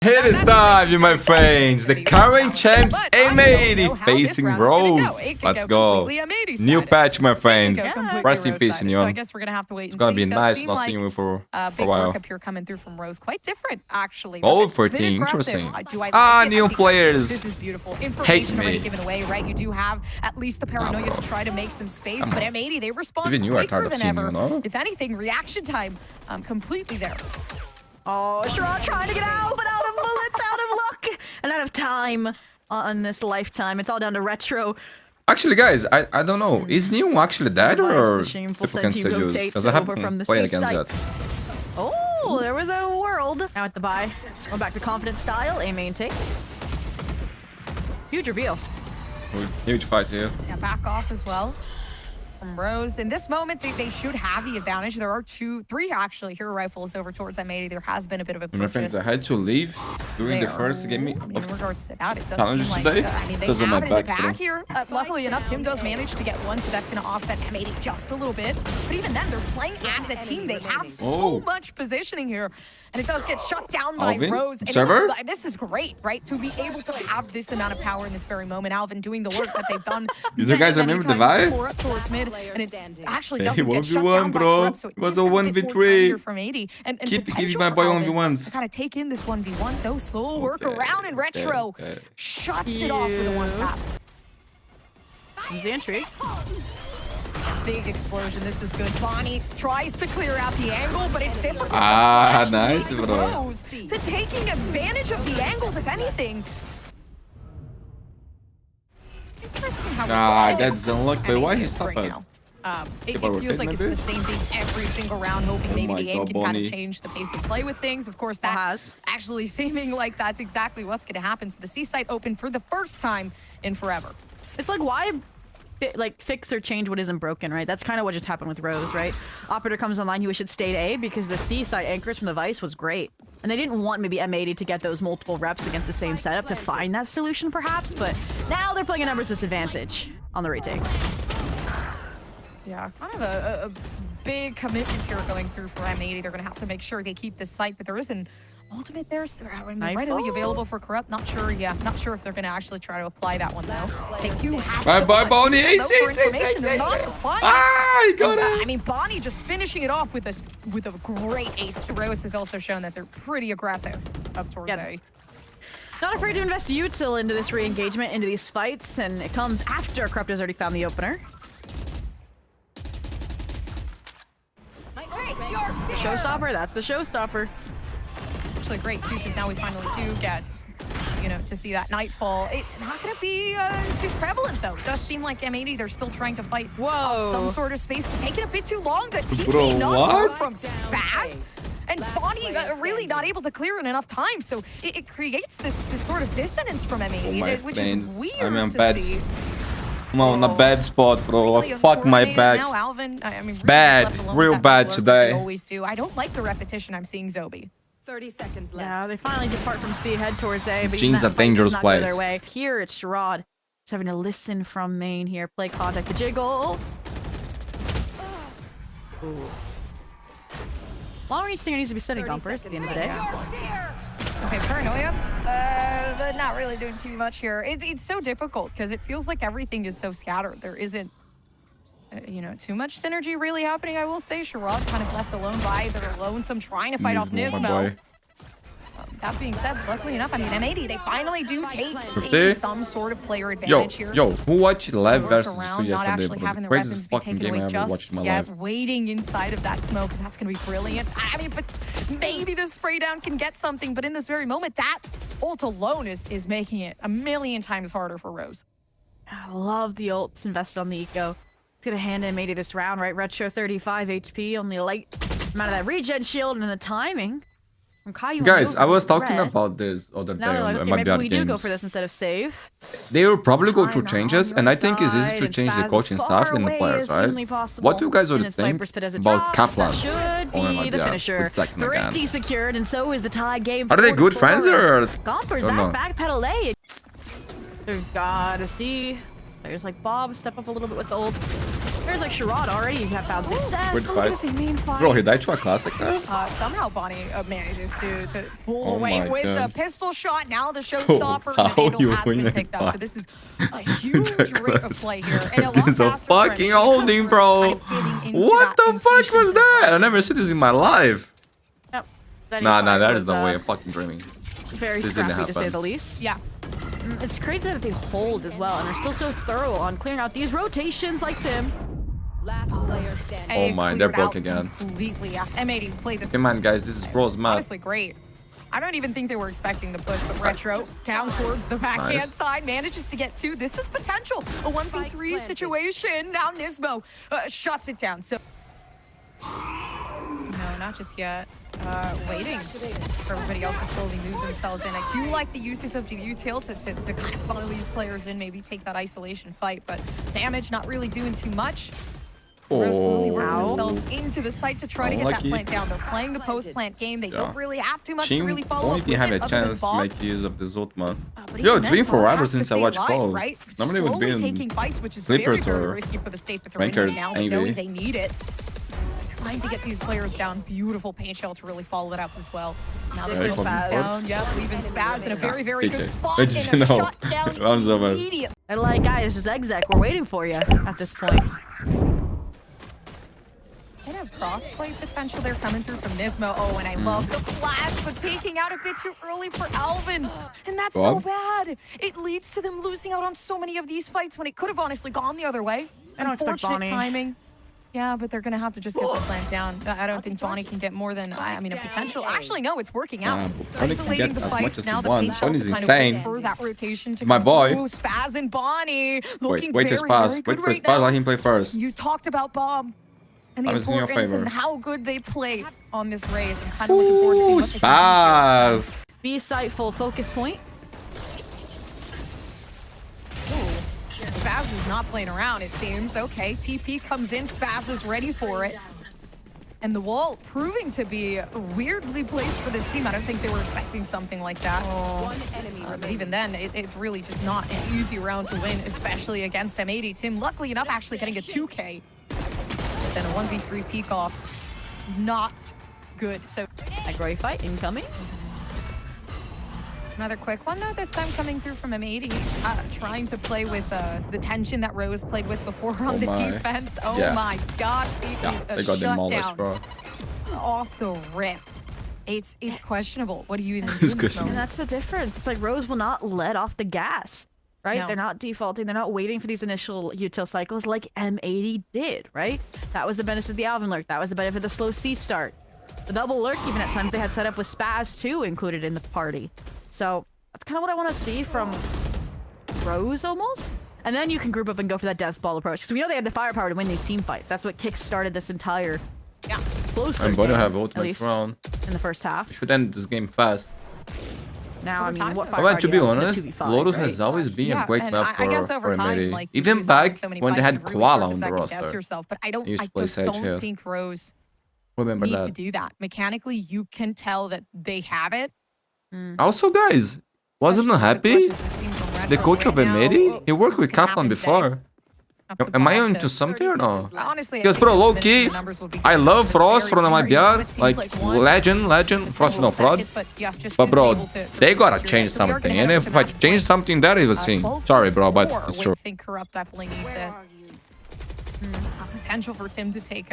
It is time, my friends. The current champs M80 facing Rose. Let's go. New patch, my friends. Rest in peace, Neon. So I guess we're gonna have to wait. It's gonna be nice not seeing you for a while. Big here coming through from Rose, quite different actually. Oh, 14, interesting. New players. This is beautiful. Hate Information me. already given away, right? You do have at least the paranoia to try to make some space, but M80 they respond Even you are tired quicker of than seeing ever. you, no? If anything, reaction time completely there. Oh, Sherrod trying to get out, but out of bullets, out of luck, and out of time on this lifetime. It's all down to Retro. Actually, guys, I don't know. Is Neon actually dead or shameful if we can still use? Because I haven't played against that. Oh, there was a world. Now at the buy. Going back to confident style. A main take. Huge reveal. Huge fight here. Yeah, back off as well from Rose. In this moment, they should have the advantage. There are three actually hero rifles over towards M80. There has been a bit of a My friends, I had to leave during the first game in regards to that, it does challenges seem today. like, I mean, they Because of have my it in the back, back here. Luckily enough, Tim does manage to get one, so that's going to offset M80 just a little bit. But even then, they're playing as a team. They have so much positioning here, and it does get shut down by Alvin? Rose. And Server? this is great, right? To be able to have this amount of power in this very moment. Alvin doing the work that they've done. You guys remember the VAL? Up towards mid, and it actually Hey, doesn't get shut 1v1, down by bro. Corrupt, so It was gives a them bit more 1v3. time here from 80. And Keep giving potential my for boy Alvin 1v1s. to kind of take in this 1v1, though. Slow work around, and Retro shuts it off with a one tap. Here's the entry. Big explosion. This is good. Bonnie tries to clear out the angle, but it's difficult. Nice, bro. Rose to taking advantage of the angles, if anything. Interesting how that's unlucky. Why he stopped it? It feels like it's the same thing every single round, hoping maybe the aim can kind of change the pace of play with things. Of course, that has actually seeming like that's exactly what's going to happen. So the C site open for the first time in forever. It's like, why fix or change what isn't broken, right? That's kind of what just happened with Rose, right? Operator comes online, he should stay to A because the C site anchors from the Vice was great. And they didn't want maybe M80 to get those multiple reps against the same setup to find that solution perhaps, but now they're playing a numbers disadvantage on the retake. Yeah, kind of a big commitment here going through for M80. They're going to have to make sure they keep this site, but there is an ultimate there. So, readily available for Corrupt. Not sure, not sure if they're going to actually try to apply that one, though. They do have Bye, Bonnie. He got it. I mean, Bonnie just finishing it off with a great ace. Rose has also shown that they're pretty aggressive up towards A. Not afraid to invest util into this re-engagement, into these fights, and it comes after Corrupt has already found the opener. Showstopper, that's the showstopper. Actually great too, because now we finally do get, to see that Nightfall. It's not going to be too prevalent though. It does seem like M80, they're still trying to fight some sort of space, but taking a bit too long. The TP not from Spaz. And Bonnie really not able to clear in enough time, so it creates this sort of dissonance from M80, which is weird to see. I'm on a bad spot, bro. Fuck my back. Now Alvin, I mean, bad, real bad today. Always do. I don't like the repetition I'm seeing Zobi. 30 seconds left. Yeah, they finally depart from C, head towards A, but Jin's a dangerous place. Their way. Here it's Sherrod. Just having to listen from main here. Play contact the jiggle. Ooh. Long range stinger needs to be setting bumpers at the end of the day. Okay, paranoia, but not really doing too much here. It's so difficult because it feels like everything is so scattered. There isn't, too much synergy really happening. I will say Sherrod kind of left alone by their lonesome trying to fight off Nismo. That being said, luckily enough, I mean, M80, they finally do take some sort of player advantage here. Yo, who watched Live versus 2 yesterday? Not actually having the weapons be taken away just yet, waiting inside of that smoke. That's going to be brilliant. I mean, but maybe the spray down can get something, but in this very moment, that ult alone is making it a million times harder for Rose. I love the ults invested on the eco. It's going to hand M80 this round, right? Retro 35 HP on the light amount of that regen shield and the timing. Guys, I was talking about this other day on my maybe we do go for this instead of save. They will probably go through changes, and I think it's easy to change the coaching staff and the players, right? What do you guys already think about Kaplan? Should be the finisher. Pretty secured, and so is the tie game. Are they good friends or? Gompers, that backpedal A. They've gotta see. There's like Bob step up a little bit with the ult. There's like Sherrod already. You have found success. Good Look at fight. this mean fight. Bro, he died to a classic now? Somehow Bonnie manages to pull Oh away my with God. the pistol shot. Now the showstopper. How and the Vandal you has win been a picked up. So fight? this is a huge rate of play here. And a lot This is a faster for fucking him. holding, bro. What the fuck was that? I never seen this in my life. Yep. That Nah, fight that was, is no way. I'm fucking dreaming. Very This didn't scrappy to say happen. the least. Yeah. It's crazy that they hold as well, and they're still so thorough on clearing out these rotations like Tim. Last player standing. Oh my, they're Cleared broke out again. Completely. Yeah. M80 played this. Come on, guys. This is Bro's map. Honestly, great. I don't even think they were expecting the push, but Retro down towards the backhand Nice. side manages to get two. This is potential. A 1v3 situation. Now Nismo shuts it down. So no, not just yet. Waiting for everybody else to slowly move themselves in. I do like the usage of the util to kind of funnel these players in, maybe take that isolation fight, but damage not really doing too much. They're slowly working Ow. themselves into the site to try to get that Unlucky. plant down. They're playing the post-plant game. They don't really have too much to Team really follow won't up even with have it a other than chance to Bob. make use of this ult, man. But Yo, even it's then, been Bob forever has to since I stay watched alive, Pro. right? Normally it would Slowly be taking in fights, which is Clippers very, very or risky for the state that they're in Rankers, right now. They know angry. they need it. Trying to get these players down. Beautiful paint shell to really follow it up as well. Now This they're is Spaz. down. Yep, leaving Spaz in a very, very good PJ. spot. How And did a you know? shutdown Rounds over. immediately. They're like, guys, just exec. We're waiting for you at this point. Kind of crossplay potential there coming through from Nismo. Oh, and I love the flash, but peeking out a bit too early for Alvin. And that's so Bob? bad. It leads to them losing out on so many of these fights when it could have honestly gone the other way. I don't expect Unfortunate Bonnie. timing. Yeah, but they're going to have to just get the plant down. I don't think Bonnie can get more than, a potential. Actually, no, it's working out. Yeah, but Bonnie can Isolating get the as much fights. as Now he the wants. paint shell Bonnie's to kind of insane. wait for that rotation to My come boy. through. Spaz and Bonnie looking Wait to very, Spaz. very Wait good for right Spaz. now. Let him play first. You talked about Bob and the Bob is in your importance favor. and how good they play on this race. I'm kind of looking forward to seeing Ooh, what they can do here. Spaz. B site full focus point. Spaz is not playing around, it seems. Okay, TP comes in. Spaz is ready for it. And the wall proving to be weirdly placed for this team. I don't think they were expecting something like that. One enemy But remaining. even then, it's really just not an easy round to win, especially against M80. Tim, luckily enough, actually getting a 2K. But then a 1v3 peek off, not good. So A Gwear fight incoming. another quick one, though, this time coming through from M80. Trying to play with the tension that Rose played with before on the my. defense. Oh Yeah. my gosh, it Yeah, is a they got demolished, shutdown bro. off the rip. It's questionable. What do you even do It's in this questionable. And moment? that's the difference. It's like Rose will not let off the gas, right? No. They're not defaulting. They're not waiting for these initial util cycles like M80 did, right? That was the benefit of the Alvin lurk. That was the benefit of the slow C start. The double lurk, even at times they had set up with Spaz too included in the party. So that's kind of what I want to see from Rose almost. And then you can group up and go for that death ball approach. Because we know they have the firepower to win these team fights. That's what kick-started this entire Yeah. closer I'm going to game, have at ultimate least round. in the first half. Should end this game fast. Now, I mean, what But firepower But to do be you have? honest, 2v5, Lotus right? has always been Yeah, a great and map I guess over for time, M80. like, Even losing out on back so many when they fights, had you really Koala start to on the second-guess roster. yourself, but I He used to play just Sage don't here. think Rose Remember need to that. do that. Mechanically, you can tell that they have it. Also, guys, wasn't especially with happy? the pushes we've seen from Red The Bull coach right of now. M80? He worked with What can Kaplan happen before. today? Up to Am I Bob onto to- something or no? Honestly, I Because, think bro, the low minutes key, and the numbers will be I good. love It's Frost very, from my very beard. it seems Like, one legend. Frost no will fraud. second, but yeah, just But isn't bro, able to they gotta secure change that. So we are something. gonna And head if up to I match change point. something, that is a scene. 12 Sorry, bro, but four it's would true. think Corrupt definitely needs Where it. are you? Potential for Tim to take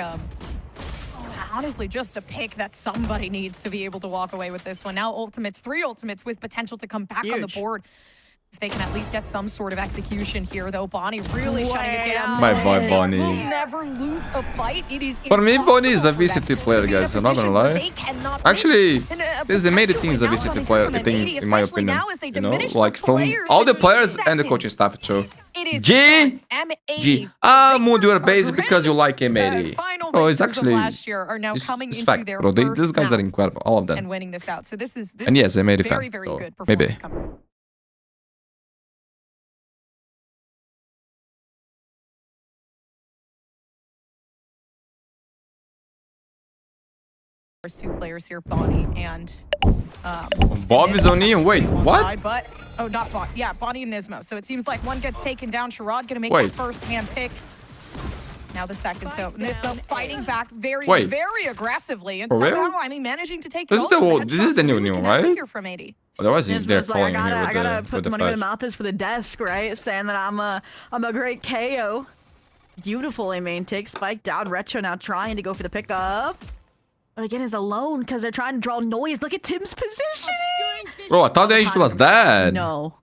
honestly just a pick that somebody needs to be able to walk away with this one. Now ultimates, 3 ultimates with potential to come back on the Huge. board. If they can at least get some sort of execution here, though, Bonnie really shutting it down. My boy, They Bonnie. will never lose a fight. It is For me, Bonnie is a impossible for VCT them player, to be in a guys. I'm not gonna position where lie. they cannot win. Actually, And, this M80 team is a potentially VCT now player coming from thing, M80, in my especially opinion. now as they You know, diminish like the from players all the in players and the seconds. coaching staff too. It is G. done. M80. G. Mundi, you're basic because you like M80. Final Oh, it's victors of actually last year are now it's coming into fact, their bro. These first guys are map incredible, all of them. and winning this out. So this is And yes, M80 fan. very, very So good maybe. performance coming. First 2 players here, Bonnie and Bob is on in. Wait, one what? side, but not Bonnie. Yeah, Bonnie and Nismo. So it seems like one gets taken down. Sherrod gonna make Wait. the first hand pick. Now the second. So Nismo fighting back very, Wait. very aggressively. And For real? somehow, I mean, managing to take This it is the also. old- this is the new Headshots right? figure from 80. Otherwise, they're Nismo's calling like, here I gotta with put the money where the flash. mouth is for the desk, right? Saying that I'm a great KO. Beautiful, I mean, take Spike down. Retro now trying to go for the pickup. But again, is alone because they're trying to draw noise. Look at Tim's position. Bro, I thought the agent was dead. No.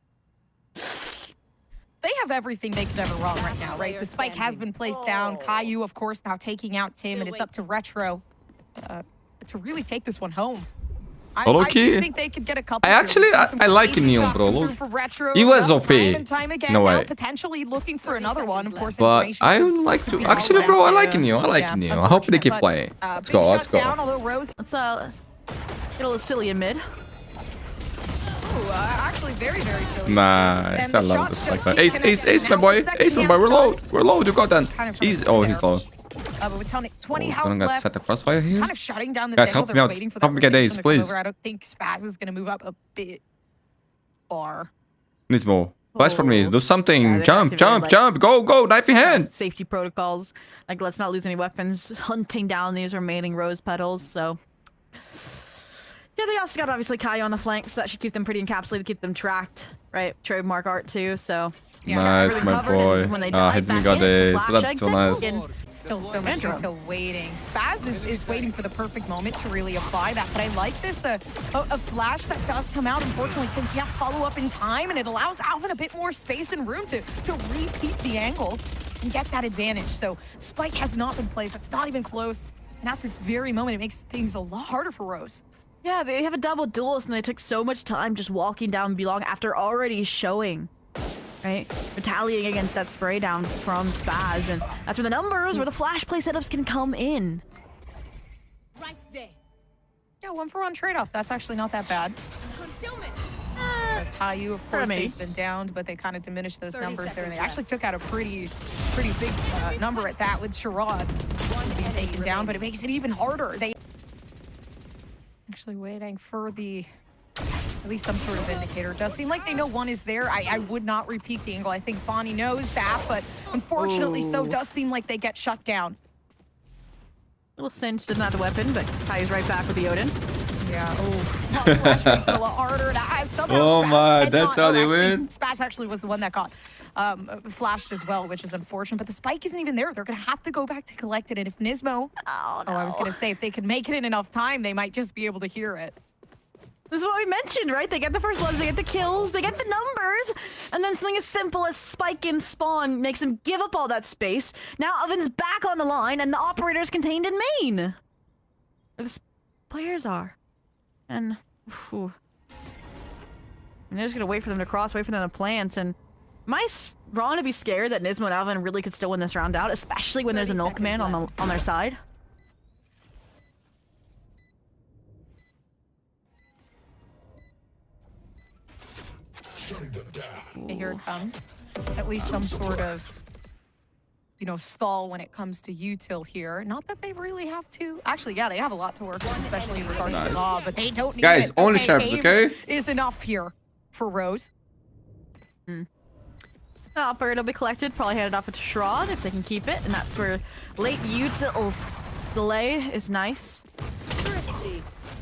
They have everything they could ever run right now, right? The spike has been placed down. Caillou, of course, now taking out Tim, and it's up to Retro to really take this one home. I low-key, do think they could get a couple. I actually- I like Neon, bro. He was OP. No way. Potentially looking for another one, of course. But I would like to. Actually, bro, I like Neo. I like Neo. I hope they keep playing. Let's go. Let's go. Let's get a little silly in mid. Actually, very, very silly. Nice. I love this like that. Ace, my boy. Ace, my boy. We're low. We're low. You got that. He's. Oh, he's low. But with 20 Oh, health don't got left, set the crossfire here. kind of shutting down the Guys, angle. help me They're out. waiting for Help that me get rotation Ace, to come please. over. I don't think Spaz is going to move up a bit far. Nismo, flash for me. Do something. Yeah, they Jump, activated, jump, like- jump. Go. Knife in hand. Safety protocols. Like, let's not lose any weapons. Hunting down these remaining rose petals, so... Yeah, they also got, obviously, Caillou on the flank, so that should keep them pretty encapsulated, keep them tracked, right? Trademark art, too, so... Yeah, Nice, really my covered, and boy. when they Ah, dive he didn't back got in, the this, but flash that's so exit, nice. and Still so much Andrew. until waiting. Spaz is waiting for the perfect moment to really apply that. But I like this, a flash that does come out. Unfortunately, Tim can't follow up in time, and it allows Alvin a bit more space and room to repeat the angle and get that advantage. So Spike has not been placed. It's not even close. And at this very moment, it makes things a lot harder for Rose. Yeah, they have a double duelist, and they took so much time just walking down Belong after already showing, right? Retaliating against that spray down from Spaz, and that's where the numbers, where the flash play setups can come in. Right there. Yeah, 1-for-1 trade-off. That's actually not that bad. Concealment. Caillou, of course, me. they've been downed, but they kind of diminished those 30 numbers there, and they seconds actually took out a pretty big number at that with Sherrod being taken down, but it makes it even harder. They actually waiting for at least some sort of indicator. It does seem like they know one is there. I would not repeat the angle. I think Bonnie knows that, but unfortunately so does seem like they get shut down. Little cinch doesn't have the weapon, but Caillou's right back with the Odin. Yeah, Flash makes it a lot harder. Somehow Oh Spaz my, cannot- that's how they actually, win? Spaz actually was the one that got flashed as well, which is unfortunate. But the spike isn't even there. They're going to have to go back to collect it. And if Nismo... Oh, no. I was going to say, if they could make it in enough time, they might just be able to hear it. This is what we mentioned, right? They get the first bloods, they get the kills, they get the numbers, and then something as simple as spike and spawn makes them give up all that space. Now Oven's back on the line, and the operator is contained in main. Where the players are. And... Whew. And they're just gonna wait for them to cross, wait for them to plant, and... Am I wrong to be scared that Nismo and Alvin really could still win this round out, especially when there's a null command on their side? Okay, here it comes. At least some sort of, stall when it comes to util here. Not that they really have to. Actually, yeah, they have a lot to work with, especially in regards to law, but they don't need Guys, it. only sharps, aim okay? Is enough here for Rose. The operator will be collected, probably headed off with Sherrod if they can keep it, and that's where late utils delay is nice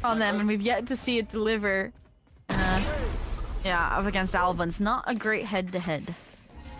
on them, and we've yet to see it deliver. Yeah, up against Alvin's. Not a great head-to-head.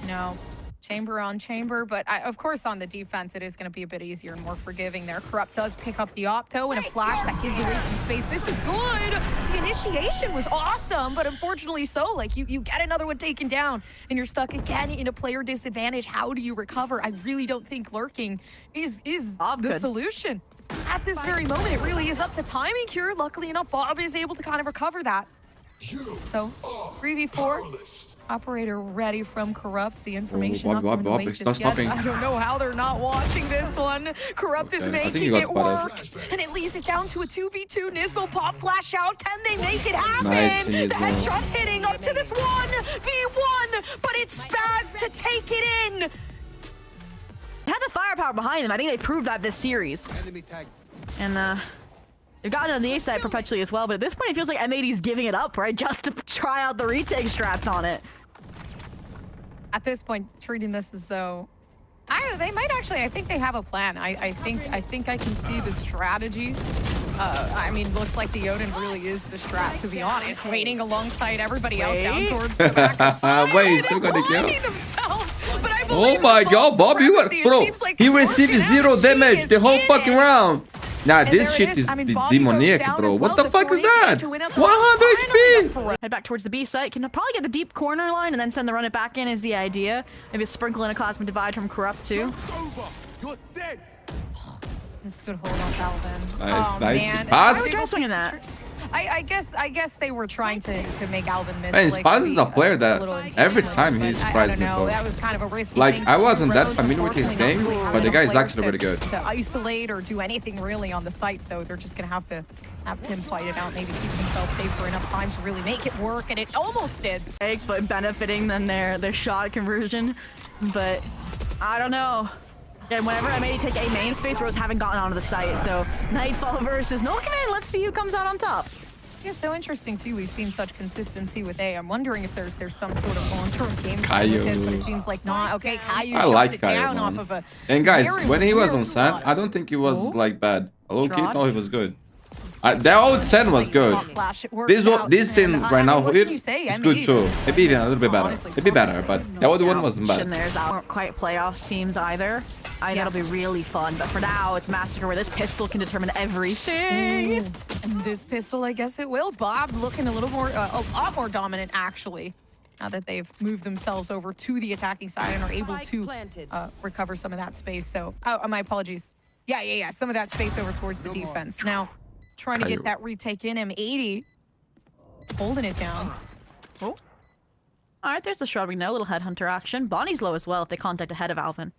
No. Chamber on chamber, but of course on the defense it is going to be a bit easier and more forgiving there. Corrupt does pick up the Opto and a flash that gives away some space. This is good! The initiation was awesome, but unfortunately so. Like, you get another one taken down and you're stuck again in a player disadvantage. How do you recover? I really don't think lurking is the solution. At this very moment, it really is up to timing here. Luckily enough, Bob is able to kind of recover that. So, 3v4. Operator ready from Corrupt. The information Bob, not Bob, going to Bob, wait it's just not yet. stopping. I don't know how they're not watching this one. Corrupt is Okay, I think making he got it spotted. work. And it leaves it down to a 2v2. Nismo pop flash out. Can they make it happen? Nice, The Nismo. headshot's hitting up to this 1v1. But it's Spaz to take it in. They had the firepower behind them. I think they proved that this series. And, they've gotten on the A side perpetually as well, but at this point it feels like M80's giving it up, right? Just to try out the retake strats on it. At this point, treating this as though... They might actually. I think they have a plan. I think I can see the strategy. I mean, looks like the Odin really is the strat, to be honest. Waiting alongside everybody else down towards the back of the side. Wait, he's still got a kill. Oh my God, Bob, bro, he received 0 damage the whole fucking round. Nah, this shit is demoniac, bro. What the fuck is that? 100 HP! Head back towards the B site. Can probably get the deep corner line and then send the run it back in is the idea. Maybe sprinkle in a Cosmic Divide from Corrupt too. It's good hold on Valorant. Nice, nice. Man. Pass? Try swinging that. I guess they were trying to make Alvin miss. Man, like, Spaz is a player that every time he but surprised me, I don't know. bro. That was kind of a risky Like, thing I to wasn't that Rose, familiar with his unfortunately, game, not really but the having guy's enough actually really good. to isolate or do anything really on the site, so they're just gonna have to have him fight it out, maybe keep himself safe for enough time to really make it work, and it almost did. But benefiting than their shot conversion, but I don't know. And whenever M80 take A main space, Rose haven't gotten onto the site, so Nightfall versus Nolkaman, let's see who comes out on top. It's so interesting too. We've seen such consistency with A. I'm wondering if there's some sort of long-term game plan with this, but it seems like not. Okay, Caillou shuts it down off of a. And guys, very when he was on weird Sand, spot. I don't think he was like bad. Low-key, Trot. no, he was good. That old Sand was good. This Sand right now here is good too. Maybe even a little bit better. Maybe better, but the other one wasn't bad. There's aren't quite playoffs teams either. That'll be really fun, but for now, it's Massacre where this pistol can determine everything. And this pistol, I guess it will. Bob looking a little more, a lot more dominant actually. Now that they've moved themselves over to the attacking side and are able to recover some of that space. So, my apologies. Yeah. Some of that space over towards the defense. Now, trying to get that retake in. M80 holding it down. Oh. All right, there's the Shroud we know. Little Headhunter action. Bonnie's low as well if they contact ahead of Alvin.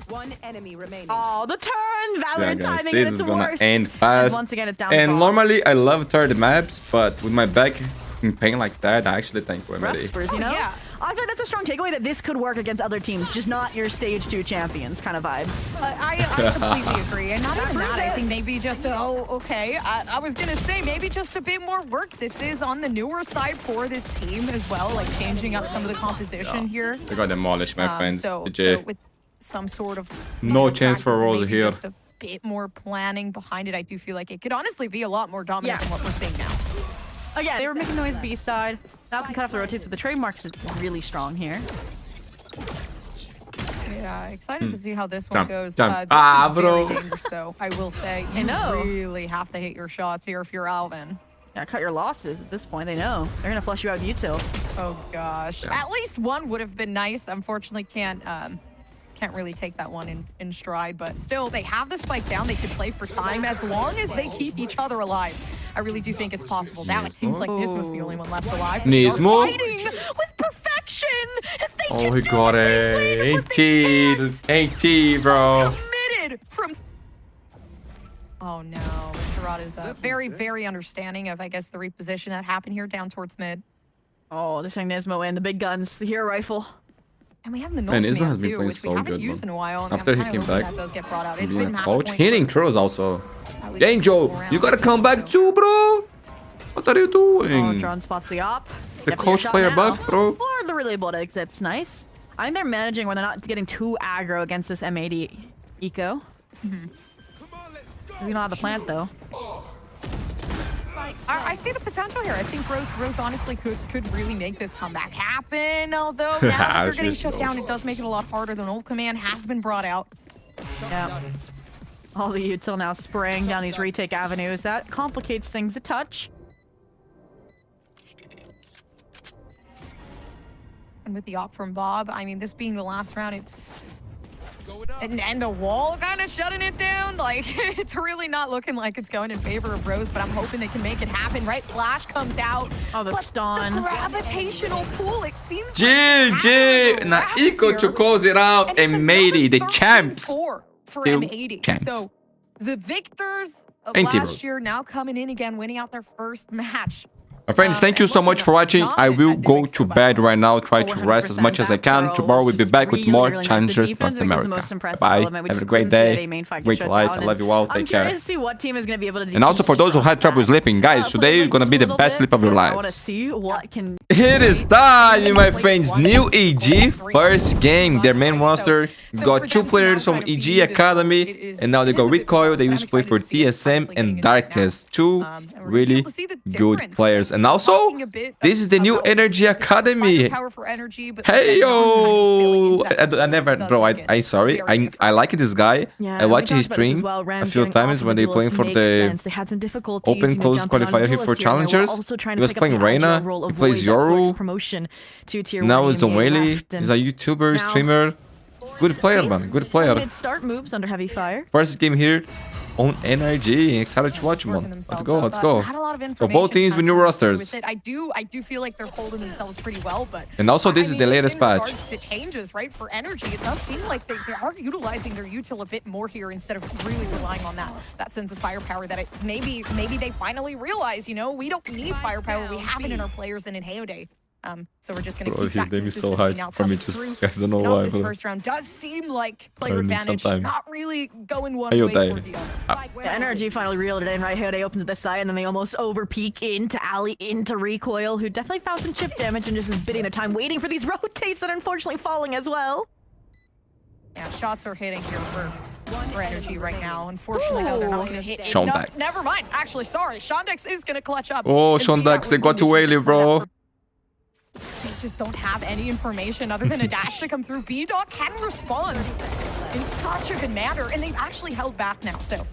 One enemy remaining. Oh, the turn! Valorant Yeah, guys, timing this at is its gonna worst. end fast. And once again, it's down And to normally, I love third maps, but with my back in pain like that, I actually think we're ready. Rappers, you know? Yeah. I think that's a strong takeaway that this could work against other teams, just not your stage 2 champions kind of vibe. I completely agree. And not even that, I think maybe just, okay. I was going to say maybe just a bit more work. This is on the newer side for this team as well, like changing up some of the composition here. They got demolished, my friends. So GG. with some sort of No chance for practice and Rose maybe here. Just a bit more planning behind it. I do feel like it could honestly be a lot more dominant than what we're seeing now. Again, they were making noise B side. Now can cut off the rotates, but the trademarks is really strong here. Yeah, excited to see how this one goes. Jump. This Ah, is very bro. dangerous, though. I will say, you really have to hit your shots here if you're Alvin. Yeah, cut your losses at this point. They know they're gonna flush you out with util. Oh gosh, at least one would have been nice. Unfortunately, can't really take that one in stride, but still, they have the spike down. They could play for time as long as they keep each other alive. I really do think it's possible. Now it seems like Nismo's the only one left alive. Nismo? Fighting with perfection. If they Oh, can he do got it, it. 80, bro. committed from. Oh no, Mr. Rod is very, very understanding of, I guess, the reposition that happened here down towards mid. Oh, they're saying Nismo in the big guns, the hero rifle. And we have the Man, North Nismo Man has been too, playing which we so haven't good, used man. in a while. And After I'm he kinda came hoping back, that does get brought out. It's being been a match coach, point hitting for crows also. at least Angel, four you rounds. gotta come back too, bro. What are you Oh, doing? drone spots the op. The Get your coach shot player now. buff, bro. Or the really bold exits, nice. I think they're managing where they're not getting too aggro against this M80 eco. We don't have the plant though. I see the potential here. I think Rose honestly could really make this comeback happen. Although now that they're getting She's shut so down, it does make it a lot harder. The old command has been brought out. Yeah. All the util now spraying down these retake avenues. That complicates things a touch. And with the op from Bob, I mean, this being the last round, it's... And the wall kind of shutting it down. Like, it's really not looking like it's going in favor of Rose, but I'm hoping they can make it happen, right? Flash comes out. Oh, the but stun. The gravitational pull, it seems GG! Na Eco to close it out. M80, the champs. For Still M80. champs. So the victors of Ain't last Rose. year now coming in again, winning out their first match. My friends, thank you so much for watching. I will go to bed right now, try to rest as much as I can. Tomorrow we'll be back with more challenges North America. Bye. Have a great day. Great life. I love you all. Take care. To see what team is going to be able to do. And also for those who had trouble sleeping, guys, today is gonna be the best sleep of your I want to lives. see what can. It is time, my friends. New EG first game. Their main roster got 2 players from EG Academy, and now they got Recoil. They used to play for TSM and Darkest. 2 really good players. And also, this is the new Energy Academy. Hey yo! I never, bro. I sorry. I like this guy. I watch his stream a few times when they playing for the open close qualifier here for challengers. He was playing Reyna. He plays Yoru. Now it's Onweli. He's a YouTuber, streamer. Good player, man. Good player. Mid-start moves under heavy fire. First game here on NRG. Excited to watch, man. Let's go. Let's go. So both teams with new rosters. I do feel like they're holding themselves pretty well, but And also this is the latest patch. In regards to changes, right, for energy, it does seem like they are utilizing their util a bit more here instead of really relying on that sense of firepower that maybe they finally realize, you know, we don't need firepower. We have it in our players and in Hayode. So we're just gonna keep his that name is so consistency hard now for me come to through. I don't know You know, why. this Bro. first round does seem like player I need advantage, some time. not really going one Hayode. way or the other. The energy finally reeled it in, right? Hayode opens at the side, and then they almost over peek into Ali, into Recoil, who definitely found some chip damage and just is bidding their time, waiting for these rotates that are unfortunately falling as well. Yeah, shots are hitting here for energy right now. Unfortunately, though, they're not going to hit Shondex. enough. Never mind. Actually, sorry. Shondex is going to clutch up. Oh, and be Shondex, that they got to win Whaley, condition bro. for that. They just don't have any information other than a dash to come through. B-Dog can respond in such a good manner, and they've actually held back now. So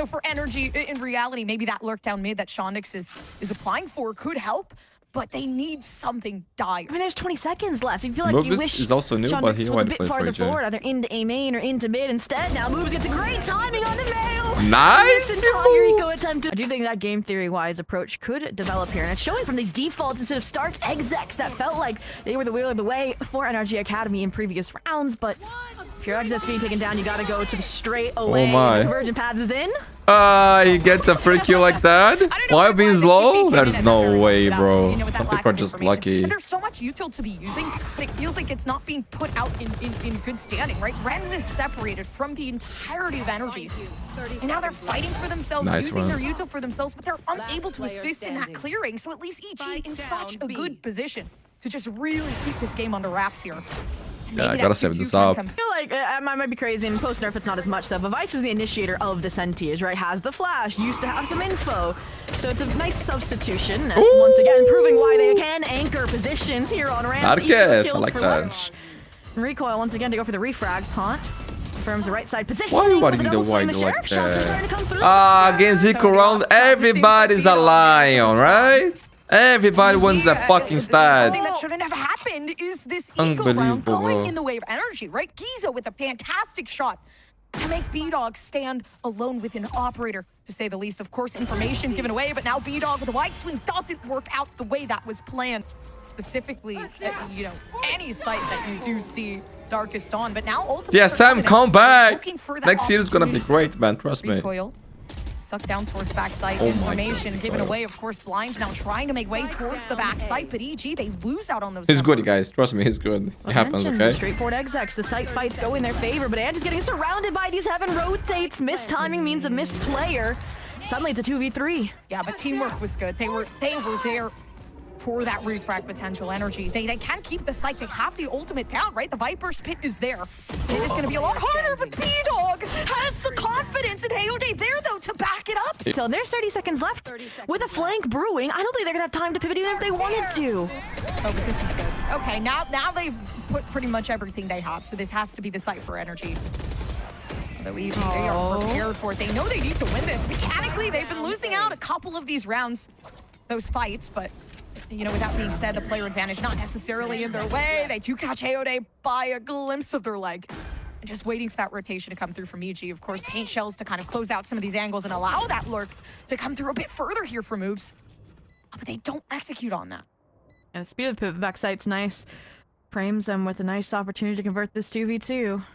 for energy, in reality, maybe that lurk down mid that Shondex is applying for could help, but they need something dire. I mean, there's 20 seconds left. You feel like you Moobus wish is also new, but he was a already bit plays for farther EG. forward, either into A main or into mid. Instead, now Moobus gets a great timing on the Meow. Nice! This entire eco attempt. I do think that game theory-wise approach could develop here, and it's showing from these defaults instead of stark execs that felt like they were the wheel of the way for NRG Academy in previous rounds. But if your exec's being taken down, you gotta go to the straight away. Oh my. Convergent paths is in. He gets a free kill like that? While being slow? There's no way, bro. Some people are just lucky. There's so much util to be using, but it feels like it's not being put out in good standing, right? Rens is separated from the entirety of energy. And now they're fighting for themselves, Nice using their runs. util for themselves, but they're unable to assist in that clearing. So at least EG in such a good position to just really keep this game under wraps here. Yeah, I gotta save this up. I feel like I might be crazy, and post-nerf it's not as much so, but Vice is the initiator of the Sentiers, right? Has the flash, used to have some info. So it's a nice substitution, as once again proving why they can anchor positions here on ramps. Darkest, I like that. Recoil once again to go for the refrags, Haunt. Confirms the right side position. Why everybody need the white like that? Against Zico round, everybody's a lion, right? Everybody wants the fucking Something stats. that shouldn't have happened is this eco round Unbelievable, going bro. in the way of energy, right? Giza with a fantastic shot to make B-Dog stand alone with an operator, to say the least. Of course, information given away, but now B-Dog with a wide swing doesn't work out the way that was planned. Specifically, you know, any site that you do see Darkest on, but now ultimately Yeah, Sam, come back. looking for that Next year is gonna be opportunity. great, man. Trust me. Recoil. Sucked down towards backside. Oh my Information God. given away. Of course, Blinds now trying to make way towards the backside, but EG, they lose out on those He's good, numbers. guys. Trust me, he's good. It happens, okay? Straightforward execs. The site fights go in their favor, but Ange is getting surrounded by these heaven rotates. Missed timing means a missed player. Suddenly it's a 2v3. Yeah, but teamwork was good. They were there for that refrag potential energy. They can keep the site. They have the ultimate down, right? The Viper's pit is there. It is going to be a lot harder, but B-Dog has the confidence in Hayode there, though, to back it up. So there's 30 seconds left. With a flank brewing, I don't think they're gonna have time to pivot even if they wanted to. Oh, but this is good. Okay, now they've put pretty much everything they have, so this has to be the site for energy. Although EG, they are prepared for it. They know they need to win this. Mechanically, they've been losing out a couple of these rounds, those fights, but you know, with that being said, the player advantage not necessarily in their way. They do catch Hayode by a glimpse of their leg. And just waiting for that rotation to come through from EG. Of course, paint shells to kind of close out some of these angles and allow that lurk to come through a bit further here for moves. But they don't execute on that. And the speed of the pivot back sight's nice. Frames them with a nice opportunity to convert this 2v2.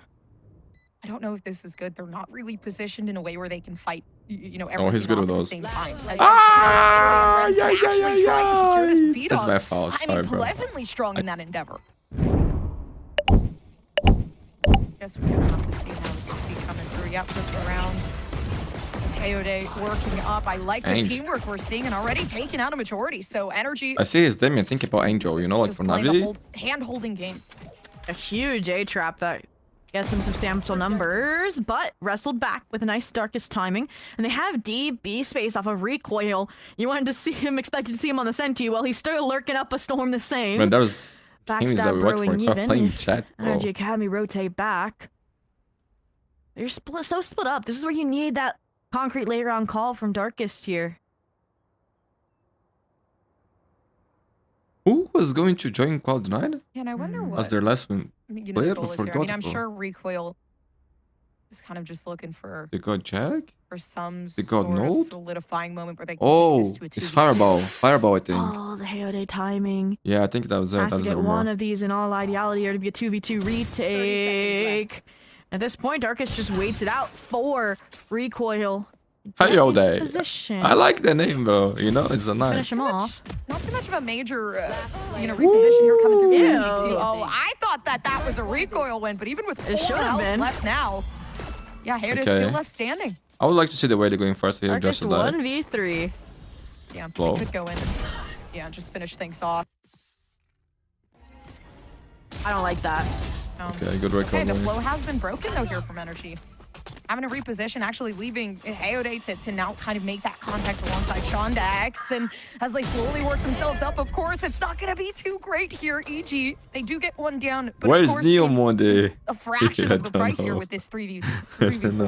I don't know if this is good. They're not really positioned in a way where they can fight, you know, Oh, he's everything good off with at the those. same time. Ah, They're actually trying to secure this beat That's up. my fault. I Sorry, mean, bro. pleasantly strong in that endeavor. Guess we're gonna have to see how this be coming through. Yep, just around. Coyote working up. I like the Angel. teamwork we're seeing and already taking out a majority. So energy I see his Damien think about Angel, you know, like just from playing a Navi. hand-holding game. A huge A trap that gets some substantial numbers, but wrestled back with a nice Darkest timing. And they have DB space off of recoil. You wanted to see him, expected to see him on the Senti. Well, he's still lurking up a storm the same. Man, that was games that Backstab we watched for brewing even. playing If chat, bro. Energy Academy rotate back. You're so split up. This is where you need that concrete later on call from Darkest here. Who was going to join Cloud9 Yeah, and I wonder what as their last one? you know, player? the goal is here. I Forgot, mean, I'm bro. sure Recoil is kind of just looking for They got Jack? some They got sort of Node? solidifying moment where they can Oh, take this to a 2v2. it's Fireball. Fireball, I think. Oh, the Hayode timing. Yeah, I think that was it. Has That's to the get one rumor. of these in all ideality or to be a 2v2 retake. At this point, Darkest just waits it out for Recoil. Get into Hayode. position. I like the name, bro. You know, it's a nice. Finish him off. Not too much of a major, you know, reposition here coming through. Ew. 52. Oh, I thought that was a Recoil win, but even with It 4 should have health been. left now, yeah, Hayode's Okay. still left standing. I would like to see the way they're going first here, just Darkest to die. 1v3. Yeah, Blow. they could go in and, yeah, just finish things off. I don't like that. Okay, good Okay, the recovery. flow has been broken though here from Energy. Having to reposition, actually leaving Hayode to now kind of make that contact alongside Shondax. And as they slowly work themselves up, of course, it's not going to be too great here, EG. They do get one down, but Where's of course, Neo in Mundi? a fraction I of the don't price here know. with this 3v2. I don't know.